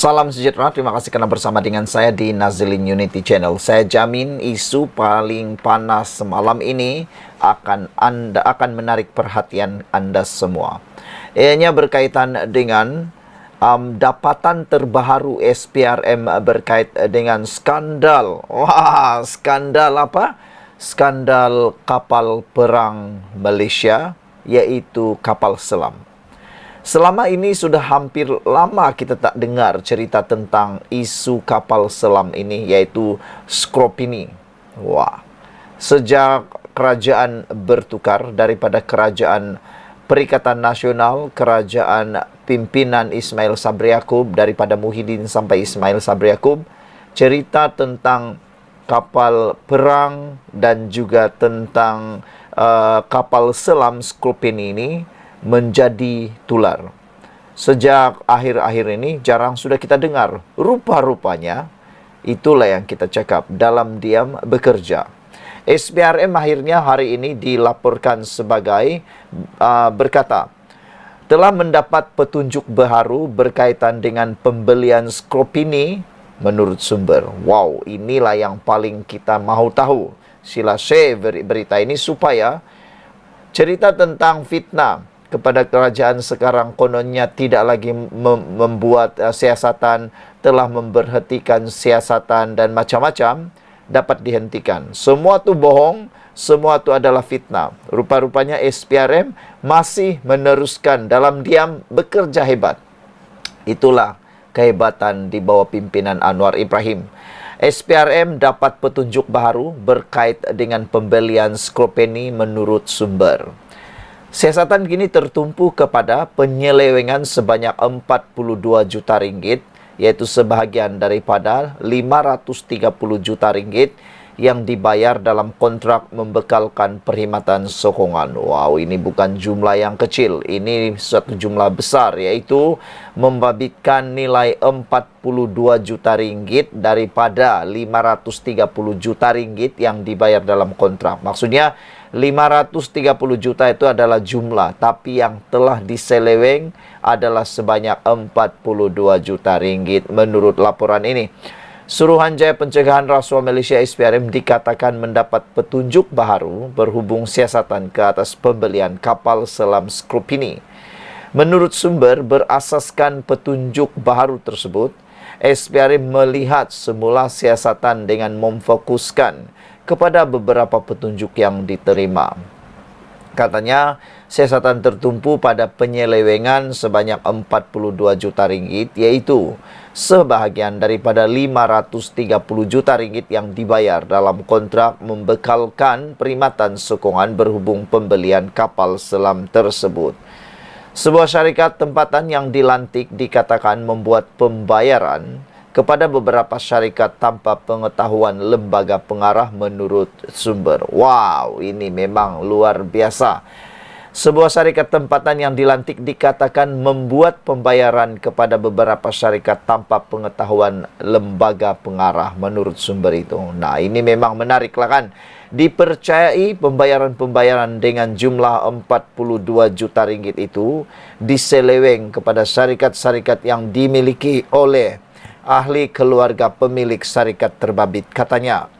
Salam sejahtera, terima kasih karena bersama dengan saya di Nazilin Unity Channel. Saya jamin isu paling panas semalam ini akan menarik perhatian Anda semua. Ianya berkaitan dengan dapatan terbaru SPRM berkait dengan skandal. Wah, skandal apa? Skandal kapal perang Malaysia, yaitu kapal selam. Selama ini sudah hampir lama kita tak dengar cerita tentang isu kapal selam ini, yaitu Skropini. Wah, sejak kerajaan bertukar daripada kerajaan Perikatan Nasional, kerajaan pimpinan Ismail Sabri Yaakob, daripada Muhyiddin sampai Ismail Sabri Yaakob, cerita tentang kapal perang dan juga tentang kapal selam Skropini ini menjadi tular. Sejak akhir-akhir ini jarang sudah kita dengar. Rupa-rupanya itulah yang kita cakap, dalam diam bekerja. SPRM akhirnya hari ini dilaporkan sebagai berkata telah mendapat petunjuk baru berkaitan dengan pembelian Skropini menurut sumber. Wow, inilah yang paling kita mahu tahu. Sila share berita ini supaya cerita tentang fitnah kepada kerajaan sekarang kononnya tidak lagi membuat siasatan, telah memberhentikan siasatan dan macam-macam, dapat dihentikan. Semua tu bohong, semua tu adalah fitnah. Rupa-rupanya SPRM masih meneruskan dalam diam bekerja hebat. Itulah kehebatan di bawah pimpinan Anwar Ibrahim. SPRM dapat petunjuk baru berkait dengan pembelian Skropini menurut sumber. Siasatan kini tertumpu kepada penyelewengan sebanyak 42 juta ringgit, yaitu sebahagian daripada 530 juta ringgit yang dibayar dalam kontrak membekalkan perkhidmatan sokongan. Wow, ini bukan jumlah yang kecil, ini suatu jumlah besar, yaitu membabitkan nilai 42 juta ringgit daripada 530 juta ringgit yang dibayar dalam kontrak. Maksudnya 530 juta itu adalah jumlah, tapi yang telah diseleweng adalah sebanyak 42 juta ringgit menurut laporan ini. Suruhanjaya Pencegahan Rasuah Malaysia SPRM dikatakan mendapat petunjuk baru berhubung siasatan ke atas pembelian kapal selam Skropini. Menurut sumber berasaskan petunjuk baru tersebut, SPRM melihat semula siasatan dengan memfokuskan kepada beberapa petunjuk yang diterima. Katanya, siasatan tertumpu pada penyelewengan sebanyak 42 juta ringgit, yaitu sebahagian daripada 530 juta ringgit yang dibayar dalam kontrak membekalkan perkhidmatan sokongan berhubung pembelian kapal selam tersebut. Sebuah syarikat tempatan yang dilantik dikatakan membuat pembayaran kepada beberapa syarikat tanpa pengetahuan lembaga pengarah menurut sumber. Wow, ini memang luar biasa. Sebuah syarikat tempatan yang dilantik dikatakan membuat pembayaran kepada beberapa syarikat tanpa pengetahuan lembaga pengarah menurut sumber itu. Nah, ini memang menarik lah kan. Dipercayai pembayaran-pembayaran dengan jumlah 42 juta ringgit itu diseleweng kepada syarikat-syarikat yang dimiliki oleh ahli keluarga pemilik syarikat terbabit. Katanya,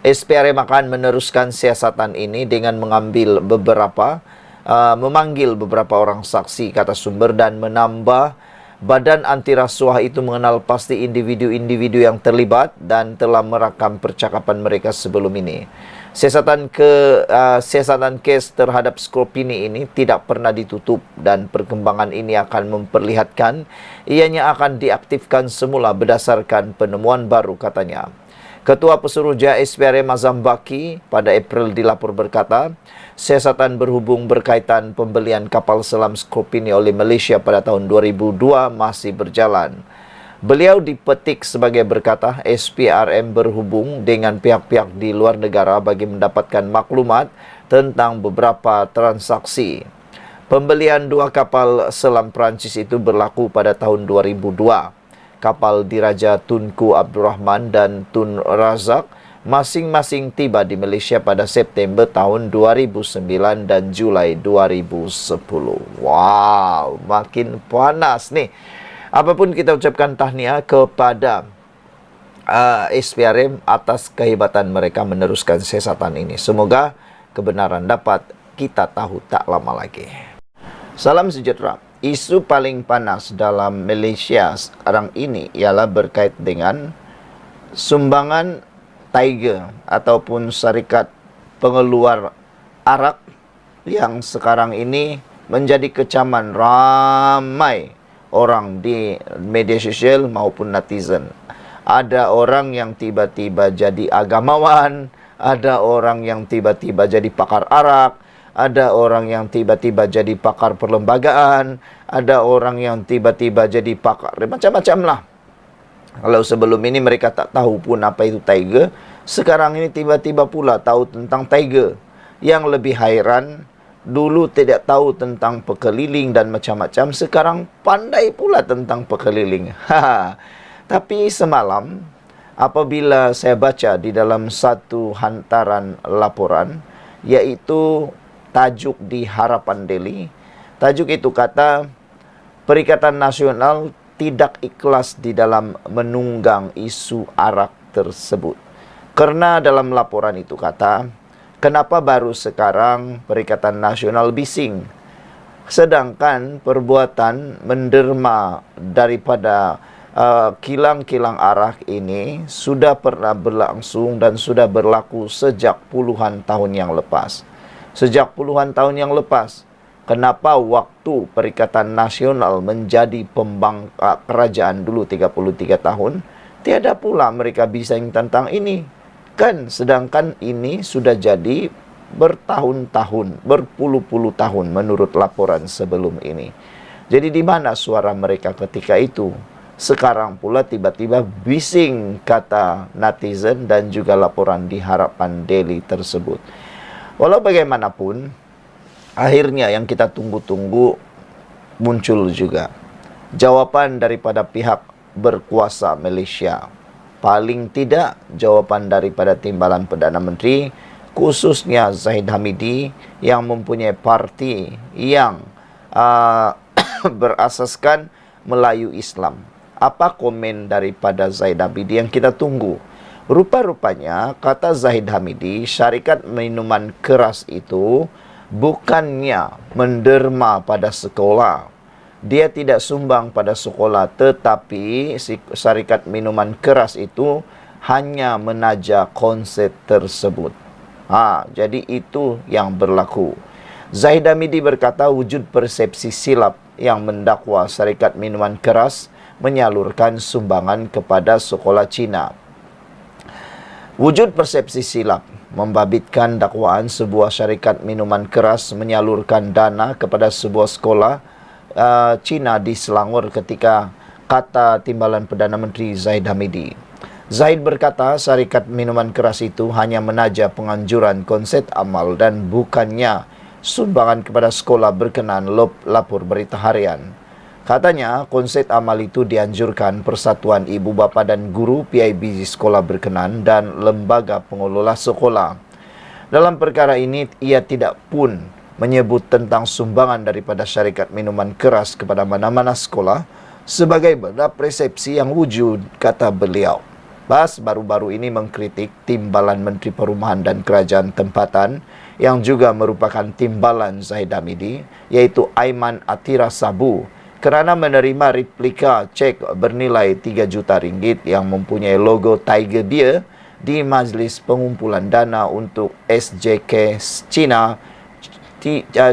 SPRM akan meneruskan siasatan ini dengan memanggil beberapa orang saksi, kata sumber, dan menambah badan anti rasuah itu mengenal pasti individu-individu yang terlibat dan telah merakam percakapan mereka sebelum ini. Siasatan kes terhadap Skropini ini tidak pernah ditutup dan perkembangan ini akan memperlihatkan ianya akan diaktifkan semula berdasarkan penemuan baru, katanya. Ketua Pesuruhjaya SPRM Azam Baki pada April dilapor berkata, siasatan berhubung berkaitan pembelian kapal selam Skropini oleh Malaysia pada tahun 2002 masih berjalan. Beliau dipetik sebagai berkata, SPRM berhubung dengan pihak-pihak di luar negara bagi mendapatkan maklumat tentang beberapa transaksi. Pembelian dua kapal selam Perancis itu berlaku pada tahun 2002. Kapal Diraja Tunku Abdul Rahman dan Tun Razak masing-masing tiba di Malaysia pada September tahun 2009 dan Julai 2010. Wow, makin panas nih. Apapun kita ucapkan tahniah kepada SPRM atas kehebatan mereka meneruskan siasatan ini. Semoga kebenaran dapat kita tahu tak lama lagi. Salam sejahtera. Isu paling panas dalam Malaysia sekarang ini ialah berkait dengan sumbangan Tiger ataupun syarikat pengeluar arak yang sekarang ini menjadi kecaman ramai orang di media sosial maupun netizen. Ada orang yang tiba-tiba jadi agamawan, ada orang yang tiba-tiba jadi pakar arak, ada orang yang tiba-tiba jadi pakar perlembagaan, ada orang yang tiba-tiba jadi pakar macam-macam lah. Kalau sebelum ini mereka tak tahu pun apa itu Tiger, sekarang ini tiba-tiba pula tahu tentang Tiger. Yang lebih hairan, dulu tidak tahu tentang pekeliling dan macam-macam, sekarang pandai pula tentang pekeliling. Tapi semalam, apabila saya baca di dalam satu hantaran laporan, yaitu tajuk di Harapan Daily, tajuk itu kata, Perikatan Nasional tidak ikhlas di dalam menunggang isu arak tersebut. Karena dalam laporan itu kata, kenapa baru sekarang Perikatan Nasional bising? Sedangkan perbuatan menderma daripada kilang-kilang arak ini sudah pernah berlangsung dan sudah berlaku sejak puluhan tahun yang lepas. Sejak puluhan tahun yang lepas, kenapa waktu Perikatan Nasional menjadi kerajaan dulu 33 tahun, tiada pula mereka bising tentang ini? Kan sedangkan ini sudah jadi bertahun-tahun, berpuluh-puluh tahun menurut laporan sebelum ini. Jadi di mana suara mereka ketika itu? Sekarang pula tiba-tiba bising, kata netizen dan juga laporan di Harapan Daily tersebut. Walau bagaimanapun, akhirnya yang kita tunggu-tunggu muncul juga. Jawaban daripada pihak berkuasa Malaysia. Paling tidak jawaban daripada timbalan Perdana Menteri, khususnya Zahid Hamidi yang mempunyai parti yang berasaskan Melayu Islam. Apa komen daripada Zahid Hamidi yang kita tunggu? Rupa-rupanya, kata Zahid Hamidi, syarikat minuman keras itu bukannya menderma pada sekolah. Dia tidak sumbang pada sekolah, tetapi syarikat minuman keras itu hanya menaja konsep tersebut. Jadi itu yang berlaku. Zahid Hamidi berkata wujud persepsi silap yang mendakwa syarikat minuman keras menyalurkan sumbangan kepada sekolah Cina. Wujud persepsi silap membabitkan dakwaan sebuah syarikat minuman keras menyalurkan dana kepada sebuah sekolah Cina di Selangor ketika kata timbalan Perdana Menteri Zahid Hamidi. Zahid berkata syarikat minuman keras itu hanya menaja penganjuran konsep amal dan bukannya sumbangan kepada sekolah berkenan lapor berita harian. Katanya, konsep amal itu dianjurkan Persatuan Ibu Bapa dan Guru PIBG sekolah berkenan dan lembaga pengelola sekolah. Dalam perkara ini, ia tidak pun menyebut tentang sumbangan daripada syarikat minuman keras kepada mana-mana sekolah sebagai benda persepsi yang wujud, kata beliau. Bas baru-baru ini mengkritik timbalan Menteri Perumahan dan Kerajaan Tempatan yang juga merupakan timbalan Zahid Hamidi, yaitu Aiman Atira Sabu, kerana menerima replika cek bernilai 3 juta ringgit yang mempunyai logo Tiger Beer di Majlis Pengumpulan Dana untuk SJK Cina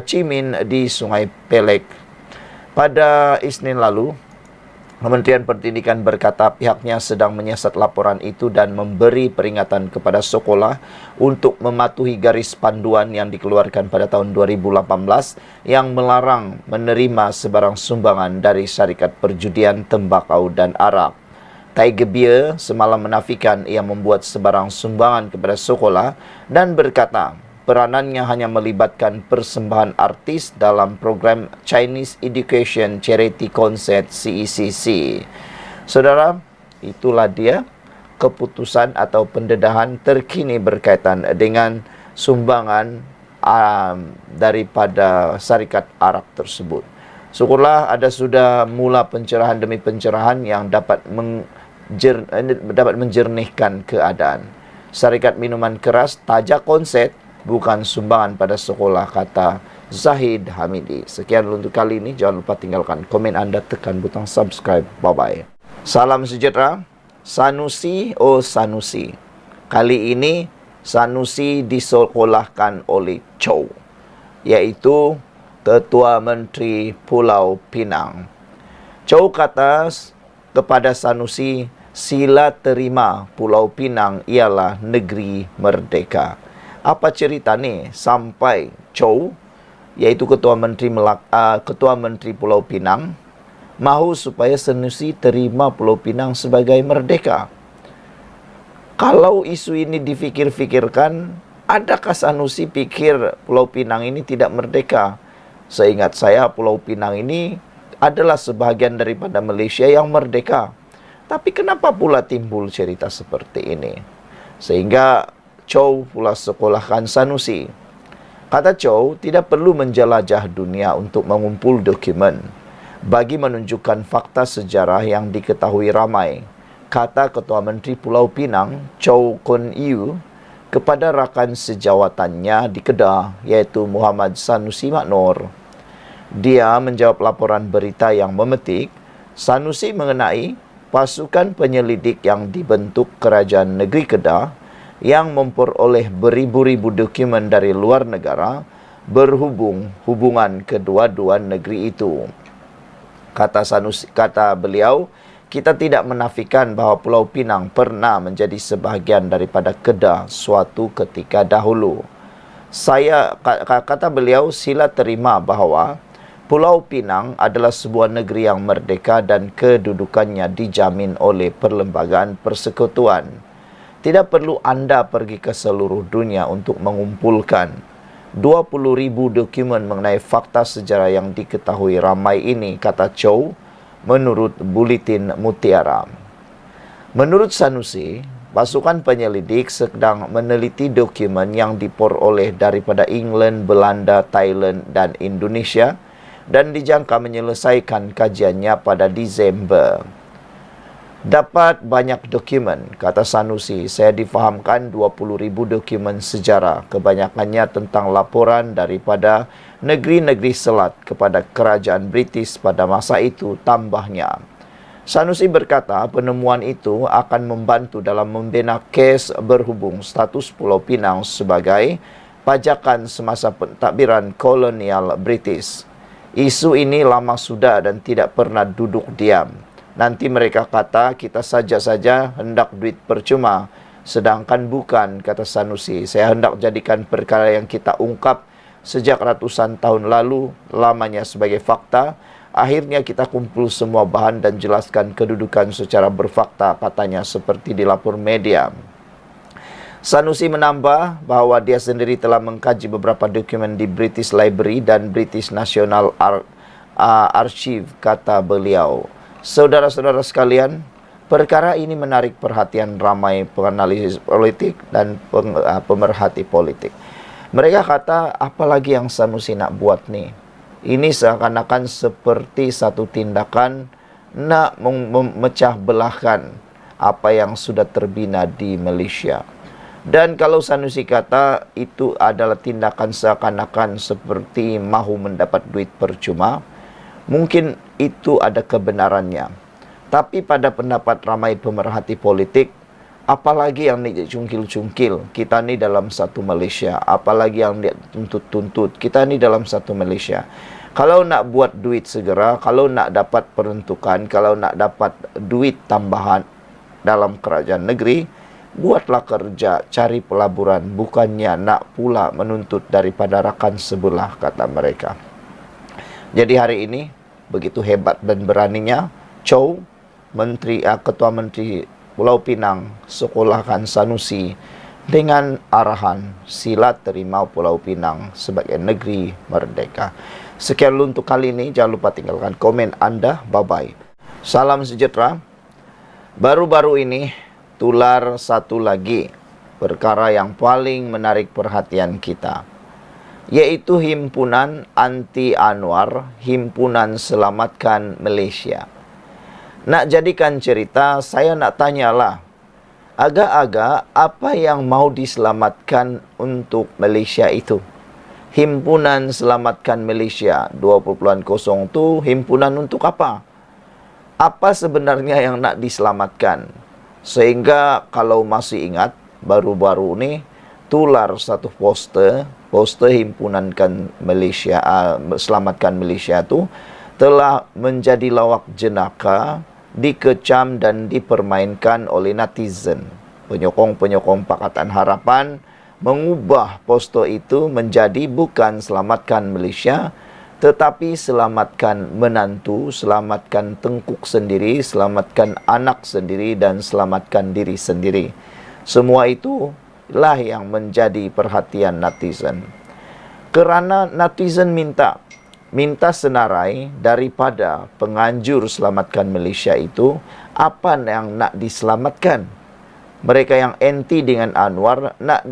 Cimin di Sungai Pelek. Pada Isnin lalu, Kementerian Pendidikan berkata pihaknya sedang menyiasat laporan itu dan memberi peringatan kepada sekolah untuk mematuhi garis panduan yang dikeluarkan pada tahun 2018 yang melarang menerima sebarang sumbangan dari syarikat perjudian tembakau dan arak. Tiger Beer semalam menafikan ia membuat sebarang sumbangan kepada sekolah dan berkata peranannya hanya melibatkan persembahan artis dalam program Chinese Education Charity Concert CECC. Saudara, itulah dia keputusan atau pendedahan terkini berkaitan dengan sumbangan daripada syarikat arak tersebut. Syukurlah ada sudah mula pencerahan demi pencerahan yang dapat menjernihkan keadaan. Syarikat minuman keras Tajak Konset bukan sumbangan pada sekolah, kata Zahid Hamidi. Sekian untuk kali ini. Jangan lupa tinggalkan komen Anda, tekan butang subscribe. Bye-bye. Salam sejahtera. Sanusi, oh Sanusi. Kali ini Sanusi disekolahkan oleh Chow, yaitu Ketua Menteri Pulau Pinang. Chow kata kepada Sanusi, sila terima Pulau Pinang ialah negeri merdeka. Apa cerita ni sampai Chow, yaitu Ketua Menteri Pulau Pinang, mahu supaya Sanusi terima Pulau Pinang sebagai merdeka? Kalau isu ini difikir-fikirkan, adakah Sanusi pikir Pulau Pinang ini tidak merdeka? Seingat saya, Pulau Pinang ini adalah sebahagian daripada Malaysia yang merdeka. Tapi kenapa pula timbul cerita seperti ini? Sehingga Chow pula sekolahkan Sanusi. Kata Chow, tidak perlu menjelajah dunia untuk mengumpul dokumen bagi menunjukkan fakta sejarah yang diketahui ramai, kata Ketua Menteri Pulau Pinang, Chow Kun Yew, kepada rakan sejawatannya di Kedah, iaitu Muhammad Sanusi Maknor. Dia menjawab laporan berita yang memetik Sanusi mengenai pasukan penyelidik yang dibentuk Kerajaan Negeri Kedah yang memperoleh beribu-ribu dokumen dari luar negara hubungan kedua-dua negeri itu. Kata beliau, kita tidak menafikan bahawa Pulau Pinang pernah menjadi sebahagian daripada Kedah suatu ketika dahulu. Kata beliau, sila terima bahawa Pulau Pinang adalah sebuah negeri yang merdeka dan kedudukannya dijamin oleh Perlembagaan Persekutuan. Tidak perlu anda pergi ke seluruh dunia untuk mengumpulkan 20,000 dokumen mengenai fakta sejarah yang diketahui ramai ini, kata Chow, menurut Buletin Mutiara. Menurut Sanusi, pasukan penyelidik sedang meneliti dokumen yang diperoleh daripada England, Belanda, Thailand dan Indonesia dan dijangka menyelesaikan kajiannya pada Disember. Dapat banyak dokumen, kata Sanusi. Saya difahamkan 20,000 dokumen sejarah, kebanyakannya tentang laporan daripada negeri-negeri selat kepada kerajaan British pada masa itu, tambahnya. Sanusi berkata penemuan itu akan membantu dalam membina kes berhubung status Pulau Pinang sebagai pajakan semasa pentadbiran kolonial British. Isu ini lama sudah dan tidak pernah duduk diam. Nanti mereka kata kita saja hendak duit percuma. Sedangkan bukan, kata Sanusi. Saya hendak jadikan perkara yang kita ungkap sejak ratusan tahun lalu lamanya sebagai fakta. Akhirnya kita kumpul semua bahan dan jelaskan kedudukan secara berfakta, katanya seperti dilapor media. Sanusi menambah bahawa dia sendiri telah mengkaji beberapa dokumen di British Library dan British National Archive, kata beliau. Saudara-saudara sekalian, perkara ini menarik perhatian ramai penganalisis politik dan pemerhati politik. Mereka kata, apalagi yang Sanusi nak buat nih? Ini seakan-akan seperti satu tindakan nak memecah belahkan apa yang sudah terbina di Malaysia. Dan kalau Sanusi kata itu adalah tindakan seakan-akan seperti mahu mendapat duit percuma, mungkin itu ada kebenarannya. Tapi pada pendapat ramai pemerhati politik, apalagi yang dicungkil-cungkil, kita ni dalam satu Malaysia. Apalagi yang dia tuntut-tuntut, kita ni dalam satu Malaysia. Kalau nak buat duit segera, kalau nak dapat peruntukan, kalau nak dapat duit tambahan dalam kerajaan negeri, buatlah kerja, cari pelaburan, bukannya nak pula menuntut daripada rakan sebelah, kata mereka. Jadi hari ini, begitu hebat dan beraninya, Chow, Ketua Menteri Pulau Pinang, sekolahkan Sanusi dengan arahan sila terima Pulau Pinang sebagai negeri merdeka. Sekian untuk kali ini, jangan lupa tinggalkan komen Anda. Bye-bye. Salam sejahtera. Baru-baru ini, tular satu lagi perkara yang paling menarik perhatian kita, yaitu Himpunan Anti Anwar, Himpunan Selamatkan Malaysia. Nak jadikan cerita, saya nak tanyalah, agak-agak apa yang mau diselamatkan untuk Malaysia itu? Himpunan Selamatkan Malaysia 2.0 tu himpunan untuk apa? Apa sebenarnya yang nak diselamatkan? Sehingga kalau masih ingat, baru-baru ni tular satu poster Himpunan Malaysia, Selamatkan Malaysia tu telah menjadi lawak jenaka, dikecam dan dipermainkan oleh netizen. Penyokong-penyokong Pakatan Harapan mengubah poster itu menjadi bukan Selamatkan Malaysia, tetapi selamatkan menantu, selamatkan tengkuk sendiri, selamatkan anak sendiri, dan selamatkan diri sendiri. Semua itu lah yang menjadi perhatian netizen. Kerana netizen minta senarai daripada penganjur Selamatkan Malaysia itu, apa yang nak diselamatkan. Mereka yang anti dengan Anwar nak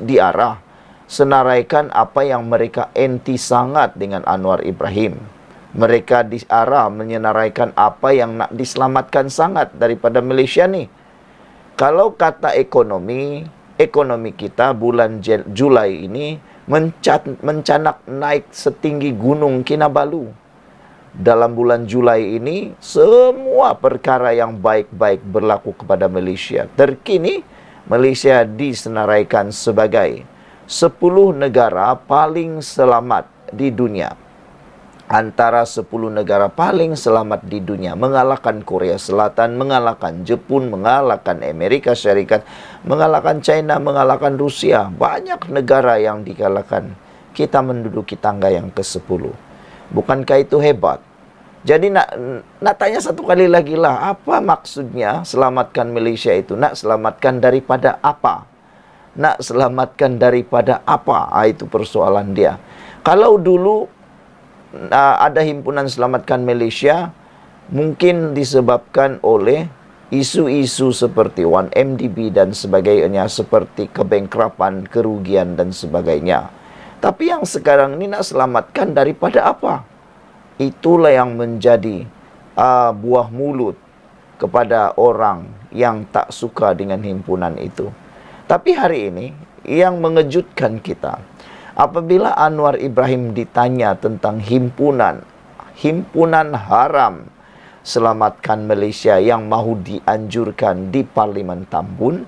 diarah senaraikan apa yang mereka anti sangat dengan Anwar Ibrahim. Mereka diarah menyenaraikan apa yang nak diselamatkan sangat daripada Malaysia ni. Kalau kata ekonomi kita bulan Julai ini mencanak naik setinggi gunung Kinabalu. Dalam bulan Julai ini, semua perkara yang baik-baik berlaku kepada Malaysia. Terkini, Malaysia disenaraikan sebagai 10 negara paling selamat di dunia. Antara 10 negara paling selamat di dunia, mengalahkan Korea Selatan, mengalahkan Jepun, mengalahkan Amerika Syarikat, mengalahkan China, mengalahkan Rusia. Banyak negara yang dikalahkan. Kita menduduki tangga yang ke-10. Bukankah itu hebat? Jadi nak tanya satu kali lagi lah, apa maksudnya selamatkan Malaysia itu? Nak selamatkan daripada apa? Nak selamatkan daripada apa? Itu persoalan dia. Kalau dulu ada Himpunan Selamatkan Malaysia, mungkin disebabkan oleh isu-isu seperti 1MDB dan sebagainya, seperti kebankrapan, kerugian dan sebagainya. Tapi yang sekarang ini nak selamatkan daripada apa? Itulah yang menjadi buah mulut kepada orang yang tak suka dengan himpunan itu. Tapi hari ini yang mengejutkan kita, apabila Anwar Ibrahim ditanya tentang himpunan haram Selamatkan Malaysia yang mahu dianjurkan di Parlimen Tambun,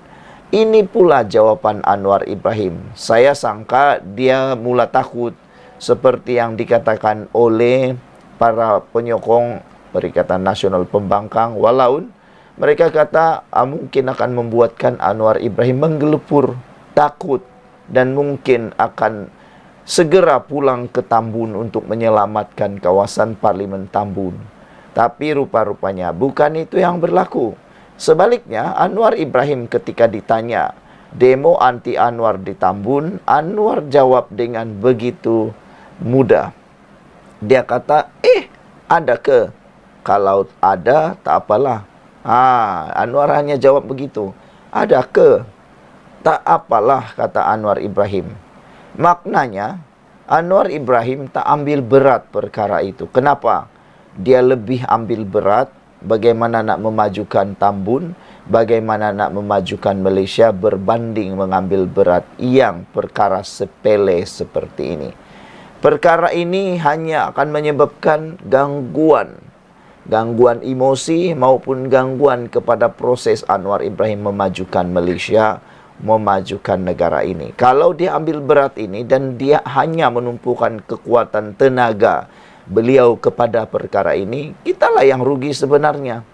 ini pula jawapan Anwar Ibrahim. Saya sangka dia mula takut seperti yang dikatakan oleh para penyokong Perikatan Nasional Pembangkang, walaupun mereka kata mungkin akan membuatkan Anwar Ibrahim menggelepur, takut, dan mungkin akan segera pulang ke Tambun untuk menyelamatkan kawasan Parlimen Tambun. Tapi rupa-rupanya bukan itu yang berlaku. Sebaliknya, Anwar Ibrahim ketika ditanya demo anti Anwar di Tambun, Anwar jawab dengan begitu mudah. Dia kata, ada ke? Kalau ada, tak apalah. Anwar hanya jawab begitu. Ada ke? Tak apalah, kata Anwar Ibrahim. Maknanya, Anwar Ibrahim tak ambil berat perkara itu. Kenapa? Dia lebih ambil berat bagaimana nak memajukan Tambun, bagaimana nak memajukan Malaysia berbanding mengambil berat yang perkara sepele seperti ini. Perkara ini hanya akan menyebabkan gangguan emosi maupun gangguan kepada proses Anwar Ibrahim memajukan Malaysia, memajukan negara ini. Kalau dia ambil berat ini dan dia hanya menumpukan kekuatan tenaga beliau kepada perkara ini, kitalah yang rugi sebenarnya.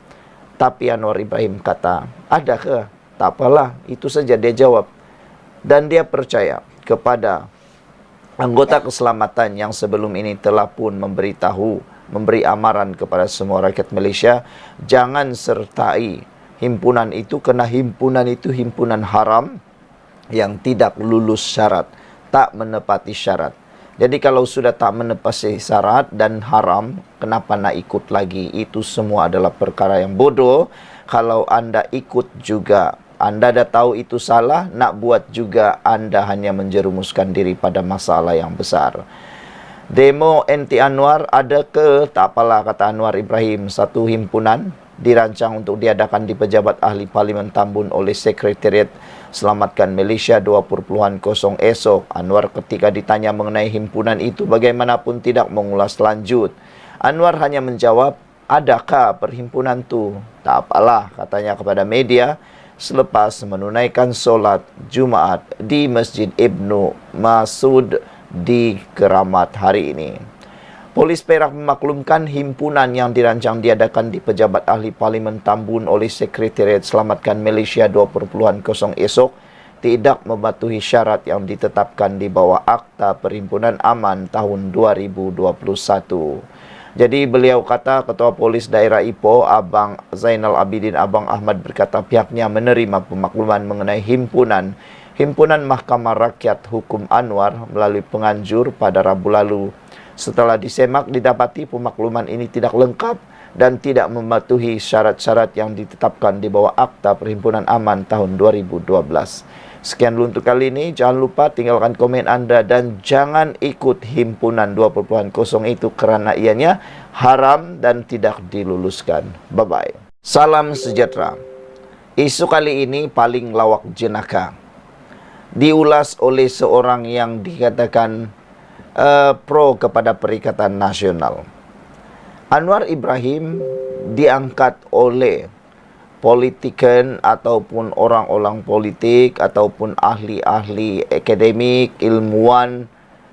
Tapi Anwar Ibrahim kata, ada ke? Tak apalah, itu saja dia jawab. Dan dia percaya kepada anggota keselamatan yang sebelum ini telah pun memberi amaran kepada semua rakyat Malaysia, jangan sertai himpunan itu, kerana himpunan itu himpunan haram yang tidak lulus syarat, tak menepati syarat. Jadi kalau sudah tak menepati syarat dan haram, kenapa nak ikut lagi? Itu semua adalah perkara yang bodoh. Kalau anda ikut juga Anda dah tahu itu salah, nak buat juga Anda hanya menjerumuskan diri pada masalah yang besar. Demo anti Anwar ada ke? Tak apalah, kata Anwar Ibrahim. Satu himpunan dirancang untuk diadakan di Pejabat Ahli Parlimen Tambun oleh Sekretariat Selamatkan Malaysia 20.0 esok. Anwar ketika ditanya mengenai himpunan itu bagaimanapun tidak mengulas lanjut. Anwar hanya menjawab, adakah perhimpunan tu? Tak apalah, katanya kepada media selepas menunaikan solat Jumaat di Masjid Ibnu Masud di Keramat hari ini. Polis Perak memaklumkan himpunan yang dirancang diadakan di Pejabat Ahli Parlimen Tambun oleh Sekretariat Selamatkan Malaysia 20.0 esok tidak mematuhi syarat yang ditetapkan di bawah Akta Perhimpunan Aman tahun 2021. Jadi beliau kata, Ketua Polis Daerah Ipoh, Abang Zainal Abidin Abang Ahmad berkata pihaknya menerima pemakluman mengenai Himpunan Mahkamah Rakyat Hukum Anwar melalui penganjur pada Rabu lalu. Setelah disemak, didapati pemakluman ini tidak lengkap dan tidak mematuhi syarat-syarat yang ditetapkan di bawah Akta Perhimpunan Aman tahun 2012. Sekian dulu untuk kali ini. Jangan lupa tinggalkan komen Anda dan jangan ikut himpunan 20.0 itu kerana ianya haram dan tidak diluluskan. Bye-bye. Salam sejahtera. Isu kali ini paling lawak jenaka. Diulas oleh seorang yang dikatakan pro kepada Perikatan Nasional. Anwar Ibrahim diangkat oleh politician ataupun orang-orang politik ataupun ahli-ahli akademik, ilmuwan,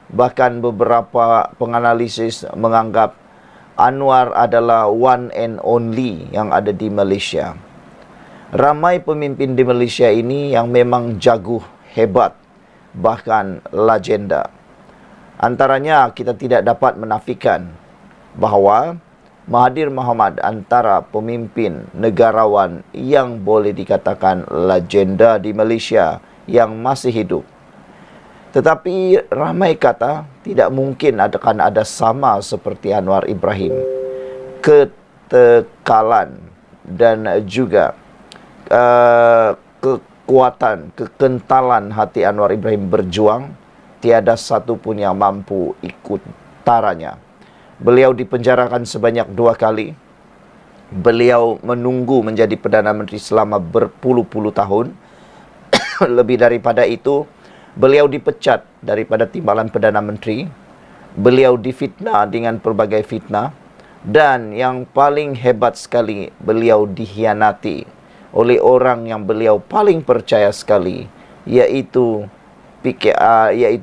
bahkan beberapa penganalisis menganggap Anwar adalah one and only yang ada di Malaysia. Ramai pemimpin di Malaysia ini yang memang jago, hebat, bahkan legenda. Antaranya kita tidak dapat menafikan bahawa Mahathir Mohamad antara pemimpin negarawan yang boleh dikatakan legenda di Malaysia yang masih hidup. Tetapi ramai kata tidak mungkin akan ada sama seperti Anwar Ibrahim. Ketekalan dan juga kekuatan, kekentalan hati Anwar Ibrahim berjuang, tiada satu pun yang mampu ikut taranya. Beliau dipenjarakan sebanyak 2 kali. Beliau menunggu menjadi Perdana Menteri selama berpuluh-puluh tahun. Lebih daripada itu, beliau dipecat daripada timbalan Perdana Menteri. Beliau difitnah dengan pelbagai fitnah. Dan yang paling hebat sekali, beliau dikhianati oleh orang yang beliau paling percaya sekali, iaitu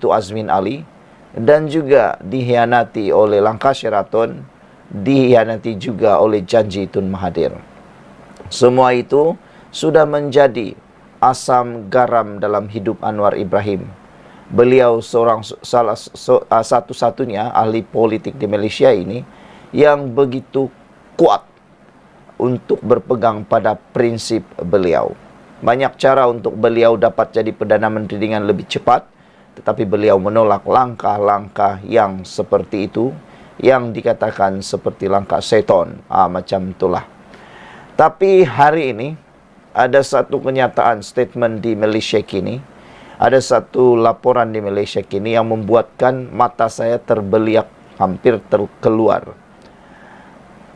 Azmin Ali, dan juga dikhianati oleh Langkah Sheraton, dikhianati juga oleh janji Tun Mahathir. Semua itu sudah menjadi asam garam dalam hidup Anwar Ibrahim. Beliau satu-satunya ahli politik di Malaysia ini yang begitu kuat untuk berpegang pada prinsip beliau. Banyak cara untuk beliau dapat jadi Perdana Menteri dengan lebih cepat, tetapi beliau menolak langkah-langkah yang seperti itu, yang dikatakan seperti langkah seton, macam itulah. Tapi hari ini ada satu kenyataan, statement di Malaysia kini, ada satu laporan di Malaysia kini yang membuatkan mata saya terbeliak, hampir terkeluar.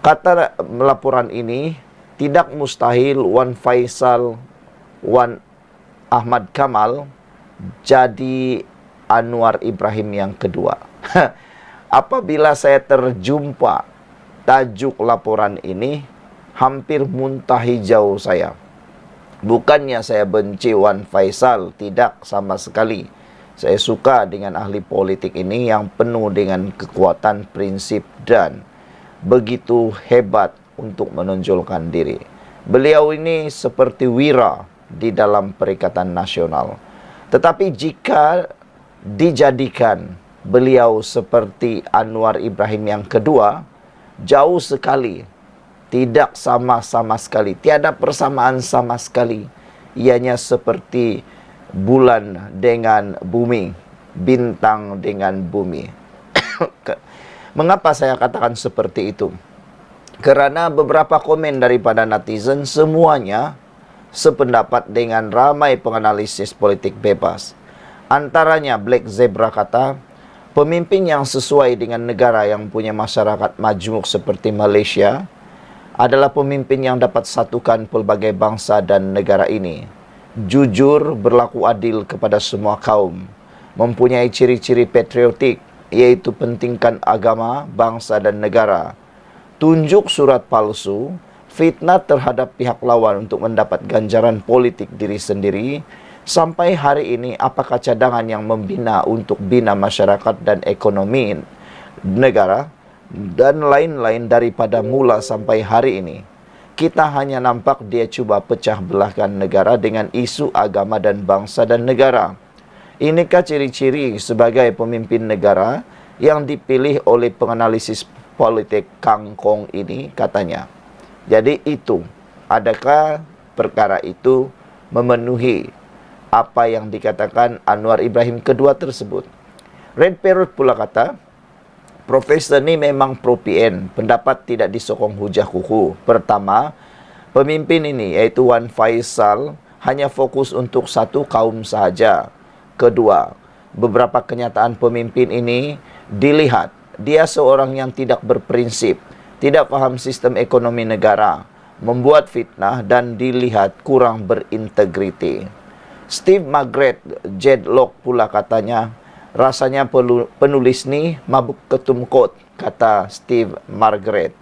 Kata laporan ini, tidak mustahil Wan Faisal, Wan Ahmad Kamal jadi Anwar Ibrahim yang kedua. Apabila saya terjumpa tajuk laporan ini, hampir muntah hijau saya. Bukannya saya benci Wan Faisal, tidak sama sekali. Saya suka dengan ahli politik ini yang penuh dengan kekuatan prinsip dan begitu hebat untuk menonjolkan diri. Beliau ini seperti wira di dalam Perikatan Nasional. Tetapi jika dijadikan beliau seperti Anwar Ibrahim yang kedua, jauh sekali. Tidak sama-sama sekali. Tiada persamaan sama sekali. Ianya seperti bulan dengan bumi, bintang dengan bumi. Mengapa saya katakan seperti itu? Kerana beberapa komen daripada netizen semuanya sependapat dengan ramai penganalisis politik bebas. Antaranya Black Zebra kata, pemimpin yang sesuai dengan negara yang punya masyarakat majmuk seperti Malaysia adalah pemimpin yang dapat satukan pelbagai bangsa dan negara ini. Jujur, berlaku adil kepada semua kaum, mempunyai ciri-ciri patriotik, yaitu pentingkan agama, bangsa dan negara. Tunjuk surat palsu, fitnah terhadap pihak lawan untuk mendapat ganjaran politik diri sendiri. Sampai hari ini, apakah cadangan yang membina untuk bina masyarakat dan ekonomi negara dan lain-lain daripada mula sampai hari ini? Kita hanya nampak dia cuba pecah belahkan negara dengan isu agama dan bangsa dan negara. Inikah ciri-ciri sebagai pemimpin negara yang dipilih oleh penganalisis politik kangkong ini, katanya. Jadi itu, adakah perkara itu memenuhi apa yang dikatakan Anwar Ibrahim kedua tersebut? Red Parrot pula kata, Profesor ni memang pro-PN, pendapat tidak disokong hujah kuku. Pertama, pemimpin ini iaitu Wan Faisal hanya fokus untuk satu kaum sahaja. Kedua, beberapa kenyataan pemimpin ini dilihat dia seorang yang tidak berprinsip, tidak faham sistem ekonomi negara, membuat fitnah dan dilihat kurang berintegriti. Steve Margaret Jedlock pula katanya, rasanya penulis ni mabuk ketumkot, kata Steve Margaret.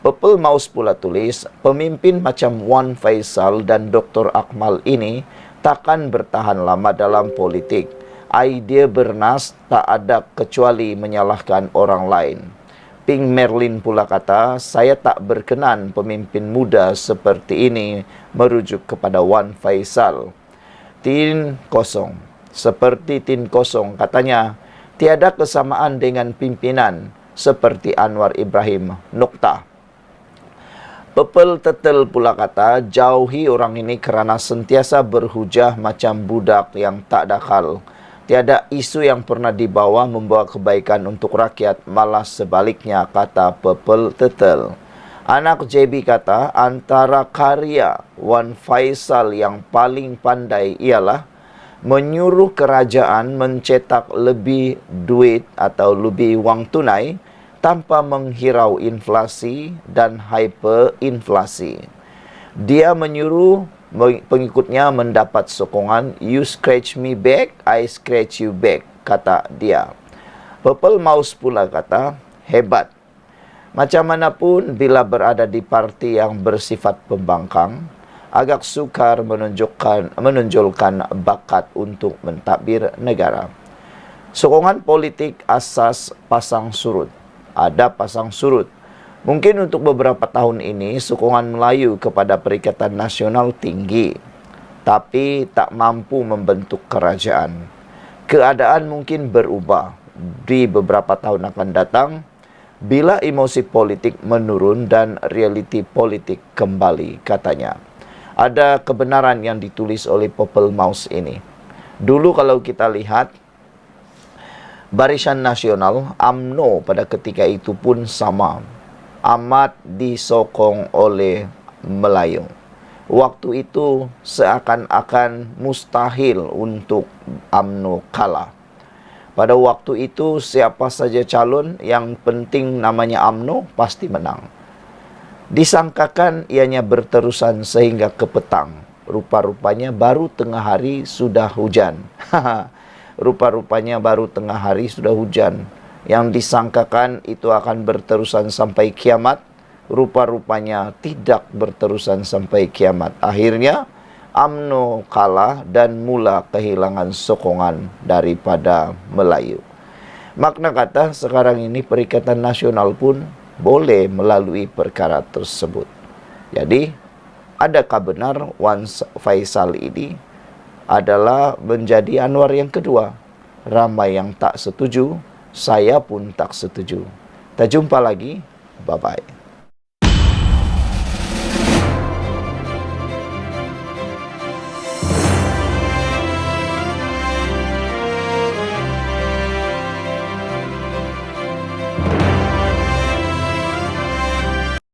Purple Mouse pula tulis, pemimpin macam Wan Faisal dan Dr. Akmal ini takkan bertahan lama dalam politik. Idea bernas tak ada kecuali menyalahkan orang lain. Pink Merlin pula kata, saya tak berkenan pemimpin muda seperti ini merujuk kepada Wan Faisal. Tin kosong. Seperti tin kosong, katanya, tiada kesamaan dengan pimpinan seperti Anwar Ibrahim. Nokta. Pepel Tetel pula kata, jauhi orang ini kerana sentiasa berhujah macam budak yang tak dakal. Tiada isu yang pernah dibawa membawa kebaikan untuk rakyat, malah sebaliknya, kata Pepel Tetel. Anak JB kata, antara karya Wan Faisal yang paling pandai ialah menyuruh kerajaan mencetak lebih duit atau lebih wang tunai tanpa menghirau inflasi dan hyperinflasi. Dia menyuruh pengikutnya mendapat sokongan, you scratch me back, I scratch you back, kata dia. Purple Mouse pula kata, hebat. Macam manapun, bila berada di parti yang bersifat pembangkang, agak sukar menonjolkan bakat untuk mentadbir negara. Sokongan politik asas pasang surut. Ada pasang surut. Mungkin untuk beberapa tahun ini, sokongan Melayu kepada Perikatan Nasional tinggi, tapi tak mampu membentuk kerajaan. Keadaan mungkin berubah di beberapa tahun akan datang, bila emosi politik menurun dan realiti politik kembali, katanya. Ada kebenaran yang ditulis oleh Purple Mouse ini. Dulu kalau kita lihat, Barisan Nasional, UMNO pada ketika itu pun sama. Amat disokong oleh Melayu. Waktu itu seakan-akan mustahil untuk UMNO kalah. Pada waktu itu, siapa saja calon yang penting namanya UMNO pasti menang. Disangkakan ianya berterusan sehingga ke petang. Rupa-rupanya baru tengah hari sudah hujan. Rupa-rupanya baru tengah hari sudah hujan. Yang disangkakan itu akan berterusan sampai kiamat, rupa-rupanya tidak berterusan sampai kiamat. Akhirnya, UMNO kalah dan mula kehilangan sokongan daripada Melayu. Makna kata, sekarang ini Perikatan Nasional pun boleh melalui perkara tersebut. Jadi, adakah benar Wan Faisal ini adalah menjadi Anwar yang kedua? Ramai yang tak setuju, saya pun tak setuju. Kita jumpa lagi. Bye-bye.